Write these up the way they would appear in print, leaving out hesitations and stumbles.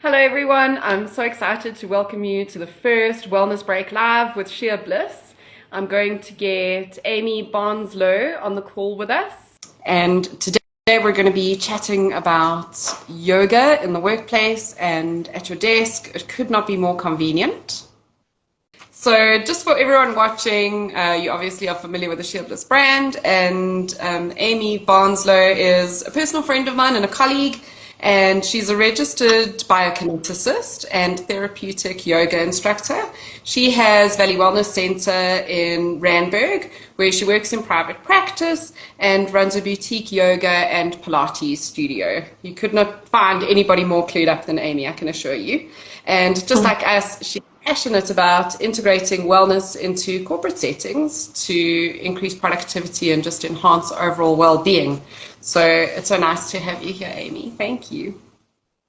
Hello everyone, I'm so excited to welcome you to the first Wellness Break Live with Sheer Bliss. I'm going to get Amy Barnslow on the call with us. And today we're going to be chatting about yoga in the workplace and at your desk. It could not be more convenient. So just for everyone watching, you obviously are familiar with the Sheer Bliss brand, and Amy Barnslow is a personal friend of mine and a colleague. And she's a registered biokineticist and therapeutic yoga instructor. She has Valley Wellness Center in Randburg, where she works in private practice and runs a boutique yoga and Pilates studio. You could not find anybody more clued up than Amy, I can assure you. And just like us, she's passionate about integrating wellness into corporate settings to increase productivity and just enhance overall well-being. So it's so nice to have you here, Amy. Thank you.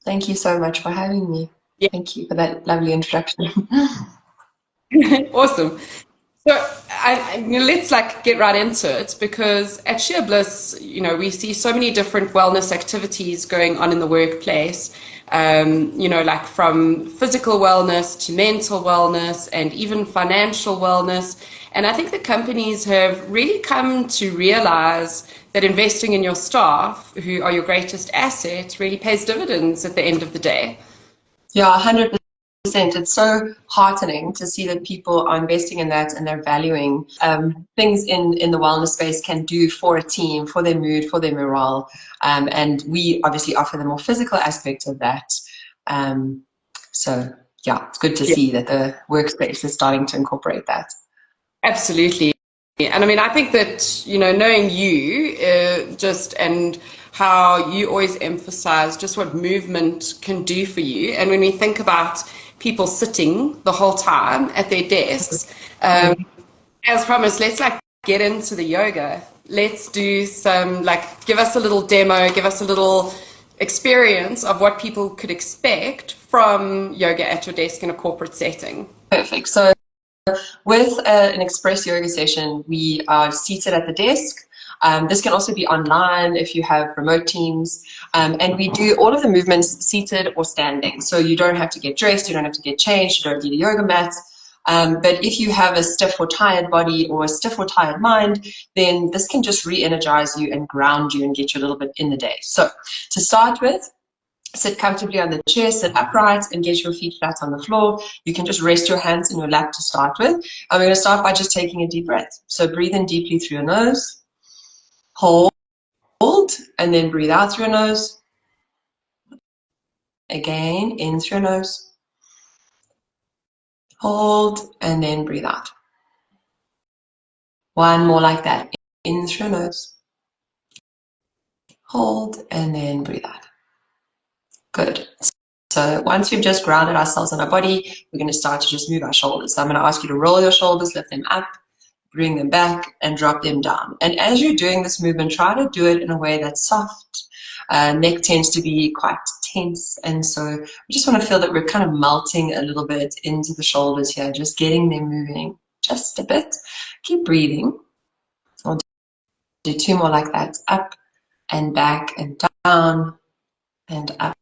Thank you so much for having me. Yeah. Thank you for that lovely introduction. Awesome. So let's get right into it, because at Sheer Bliss, we see so many different wellness activities going on in the workplace. Like from physical wellness to mental wellness and even financial wellness. And I think the companies have really come to realize that investing in your staff, who are your greatest asset, really pays dividends at the end of the day. Yeah, 100%. It's so heartening to see that people are investing in that and they're valuing things in the wellness space can do for a team, for their mood, for their morale. And we obviously offer the more physical aspect of that. So yeah, it's good to see that the workspace is starting to incorporate that. Absolutely. And I mean, I think that, knowing you and how you always emphasize just what movement can do for you. And when we think about people sitting the whole time at their desks, as promised, let's get into the yoga. Let's do some, give us a little demo, give us a little experience of what people could expect from yoga at your desk in a corporate setting. Perfect. So with an express yoga session, we are seated at the desk. This can also be online if you have remote teams. And we do all of the movements seated or standing. So you don't have to get dressed, you don't have to get changed, you don't need a yoga mat. But if you have a stiff or tired body or a stiff or tired mind, then this can just re-energize you and ground you and get you a little bit in the day. So to start with, sit comfortably on the chair, sit upright, and get your feet flat on the floor. You can just rest your hands in your lap to start with. And we're going to start by just taking a deep breath. So breathe in deeply through your nose, hold, and then breathe out through your nose. Again, in through your nose, hold, and then breathe out. One more like that. In through your nose, hold, and then breathe out. Good. So once we've just grounded ourselves in our body, we're going to start to just move our shoulders. So I'm going to ask you to roll your shoulders, lift them up, bring them back, and drop them down. And as you're doing this movement, try to do it in a way that's soft. Neck tends to be quite tense, and so we just want to feel that we're kind of melting a little bit into the shoulders here, just getting them moving just a bit. Keep breathing. I'll do two more like that. Up and back and down and up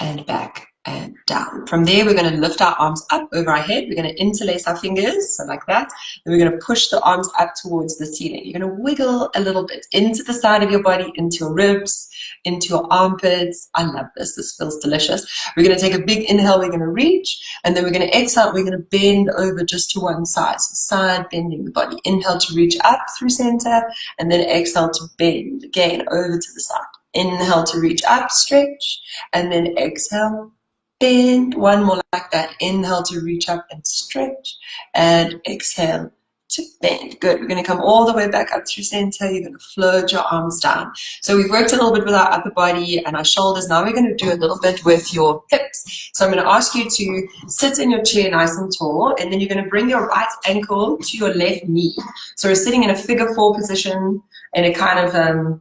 and back and down. From there, we're going to lift our arms up over our head. We're going to interlace our fingers, so like that. Then we're going to push the arms up towards the ceiling. You're going to wiggle a little bit into the side of your body, into your ribs, into your armpits. I love this. This feels delicious. We're going to take a big inhale. We're going to reach, and then we're going to exhale. We're going to bend over just to one side. So side bending the body. Inhale to reach up through center, and then exhale to bend again over to the side. Inhale to reach up, stretch, and then exhale, bend. One more like that. Inhale to reach up and stretch, and exhale to bend. Good. We're going to come all the way back up through center. You're going to float your arms down. So we've worked a little bit with our upper body and our shoulders. Now we're going to do a little bit with your hips. So I'm going to ask you to sit in your chair nice and tall, and then you're going to bring your right ankle to your left knee. So we're sitting in a figure four position in a kind of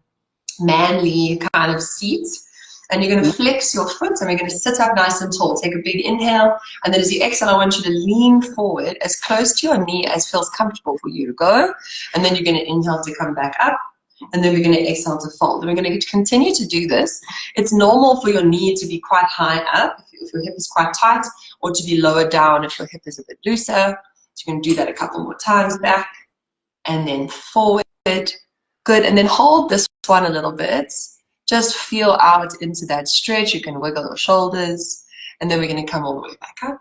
manly kind of seat, and you're going to flex your foot, and we're going to sit up nice and tall. Take a big inhale, and then as you exhale, I want you to lean forward as close to your knee as feels comfortable for you to go, and then you're going to inhale to come back up, and then we're going to exhale to fold. And we're going to continue to do this. It's normal for your knee to be quite high up if your hip is quite tight, or to be lower down if your hip is a bit looser. So you're going to do that a couple more times, back and then forward. Good. And then hold this one a little bit. Just feel out into that stretch. You can wiggle your shoulders, and then we're going to come all the way back up,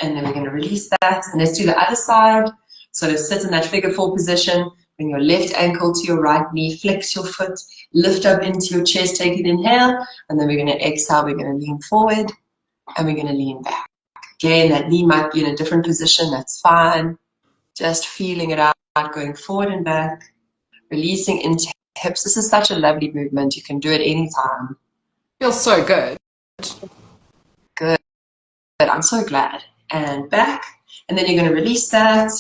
and then we're going to release that. And let's do the other side. So to sit in that figure 4 position, bring your left ankle to your right knee, flex your foot, lift up into your chest, take an inhale, and then we're going to exhale. We're going to lean forward, and we're going to lean back. Again, that knee might be in a different position. That's fine. Just feeling it out, going forward and back, releasing into hips. This is such a lovely movement. You can do it anytime. Feels so good. Good. I'm so glad. And back. And then you're going to release that.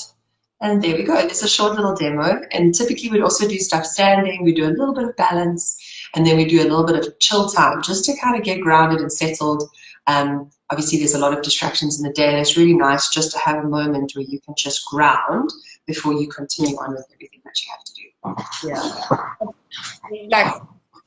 And there we go. It's a short little demo. And typically we'd also do stuff standing. We do a little bit of balance. And then we do a little bit of chill time just to kind of get grounded and settled. Obviously, there's a lot of distractions in the day. And it's really nice just to have a moment where you can just ground before you continue on with everything that you have to do. Yeah. Like,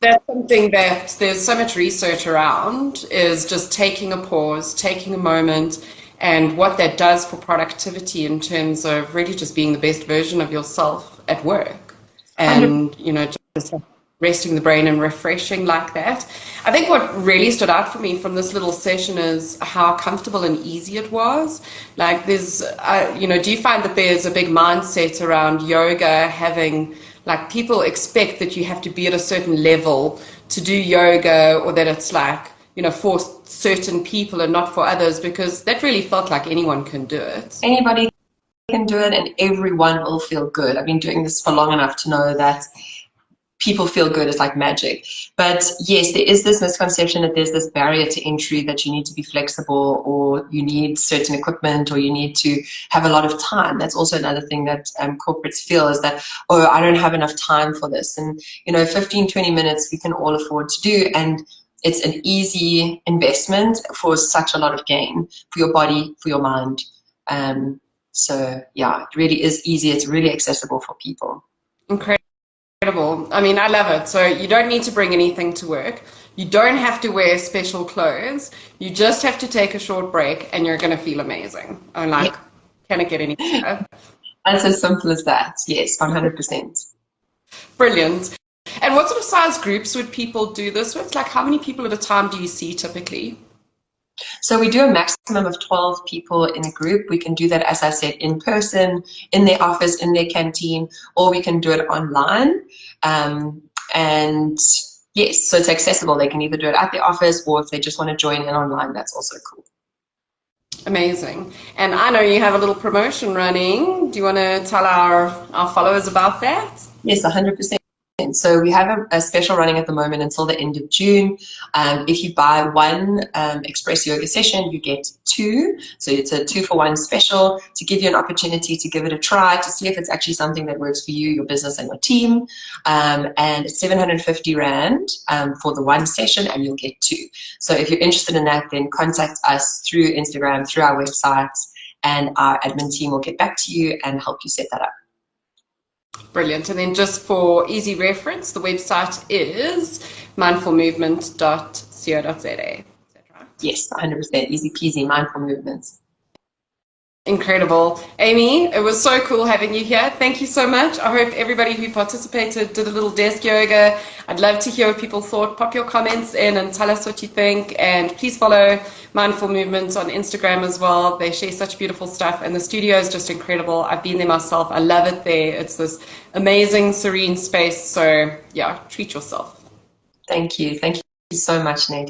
that's something that there's so much research around, is just taking a pause, taking a moment, and what that does for productivity in terms of really just being the best version of yourself at work. And, you know, just resting the brain and refreshing like that. I think what really stood out for me from this little session is how comfortable and easy it was. Like there's, you know, do you find that there's a big mindset around yoga having, like, people expect that you have to be at a certain level to do yoga, or that it's like, you know, for certain people and not for others, because that really felt like anyone can do it. Anybody can do it, and everyone will feel good. I've been doing this for long enough to know that people feel good is like magic. But yes, there is this misconception that there's this barrier to entry, that you need to be flexible, or you need certain equipment, or you need to have a lot of time. That's also another thing that corporates feel, is that, oh, I don't have enough time for this. And, you know, 15, 20 minutes we can all afford to do. And it's an easy investment for such a lot of gain for your body, for your mind. So yeah, it really is easy. It's really accessible for people. Incredible. I mean, I love it. So you don't need to bring anything to work. You don't have to wear special clothes. You just have to take a short break, and you're going to feel amazing. I'm like, yeah. Can it get any better? It's as simple as that. Yes, 100%. Brilliant. And what sort of size groups would people do this with? Like, how many people at a time do you see typically? So we do a maximum of 12 people in a group. We can do that, as I said, in person, in their office, in their canteen, or we can do it online. And yes, so it's accessible. They can either do it at the office, or if they just want to join in online, that's also cool. Amazing. And I know you have a little promotion running. Do you want to tell our followers about that? Yes, 100%. So we have a special running at the moment until the end of June. If you buy one Express Yoga session, you get 2. So it's a 2-for-1 special to give you an opportunity to give it a try, to see if it's actually something that works for you, your business, and your team. And it's 750 Rand for the one session, and you'll get 2. So if you're interested in that, then contact us through Instagram, through our website, and our admin team will get back to you and help you set that up. Brilliant. And then just for easy reference, the website is mindfulmovement.co.za. Is that right? Yes, 100%. Easy peasy, Mindful Movements. Incredible. Amy, it was so cool having you here. Thank you so much. I hope everybody who participated did a little desk yoga. I'd love to hear what people thought. Pop your comments in and tell us what you think. And please follow Mindful Movements on Instagram as well. They share such beautiful stuff, and the studio is just incredible. I've been there myself. I love it there. It's this amazing, serene space. So yeah, treat yourself. Thank you. Thank you so much, Nadine.